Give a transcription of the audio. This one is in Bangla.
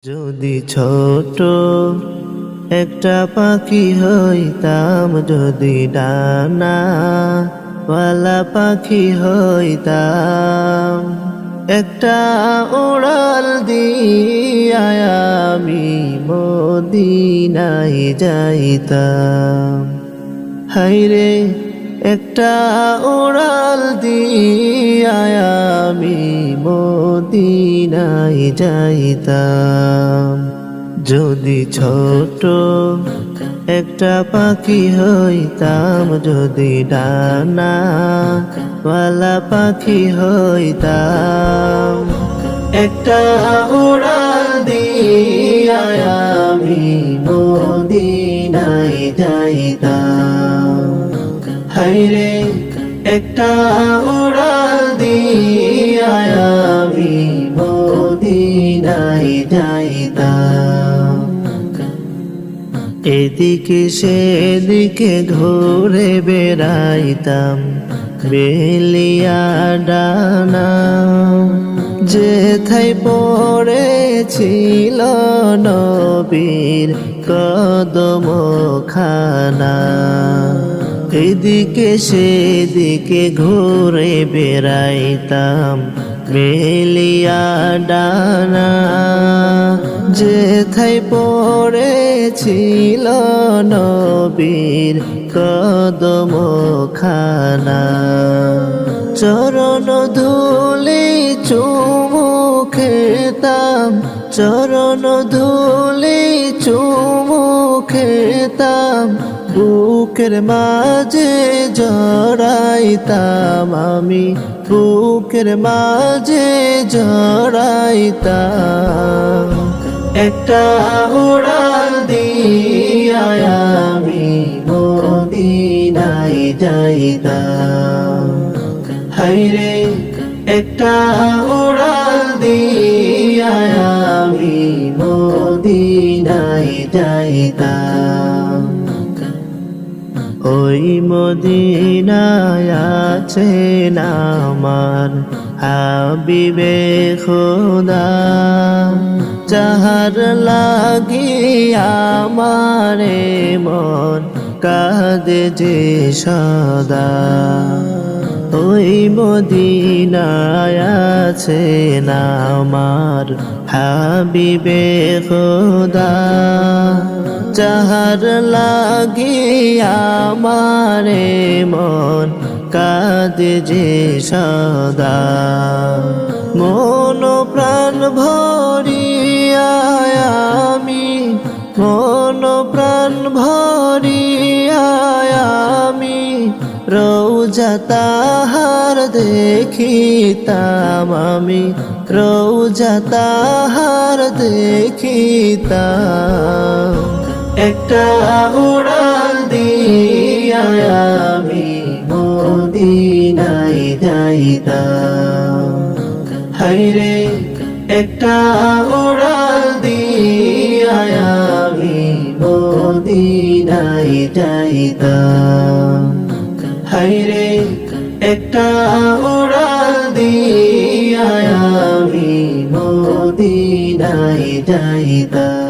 যদি ছোট একটা পাখি হইতাম, যদি ডানাওয়ালা পাখি হইতাম, একটা উড়াল দিয়া আমি মদিনায় যাইতাম। হায়রে একটা উড়াল দিয়া আমি মদিনায় যাইতাম। যদি ছোট একটা পাখি হইতাম, যদি ডানাওয়ালা পাখি হইতাম, একটা উড়াল দিয়া আমি মদিনায় যাইতাম। হায়রে একটা উড়াল দিয়া আমি মদিনায় যাইতাম। এদিকে সেদিকে ঘুরে বেড়াইতাম, বেলিয়া ডানা যেথায় পড়েছিল নবীর কদম খানা। এদিকে সেদিকে ঘুরে বেড়াইতাম, বেলিয়া ডানা যেথায় পড়েছিল নবীর কদম খানা। চরণ ধুলি চুমু খেতাম, চরণ ধুলি চুমু খেতাম, বুকের মাঝে জড়াইতাম আমি, বুকের মাঝে জড়াইতাম। একটা উড়াল দিয়া আমি মদিনায় যাইতাম। হায়রে একটা উড়াল দিয়া আমি মদিনায় যাইতাম। ওই মদিনায় আছেন আমার হাবিবে খোদা, যাহার লাগি আমারে মন কাঁদে যে সদা। ওই মদিনায় আছেন আমার হাবিবে খোদা, যাহার লাগি আমারে মন কাঁদে যে সদা। মন প্রাণ ভরিয়া আমি, মন প্রাণ ভরিয়া আমি রওজা তাহার দেখিতাম আমি, রওজা তাহার দেখিতাম। একটা উড়াল দিয়া আমি মদিনায় যাইতাম। হায়রে একটা উড়াল দিয়া আমি মদিনায় যাইতাম। হায়রে একটা উড়াল দিয়া আমি মদিনায় যাইতাম।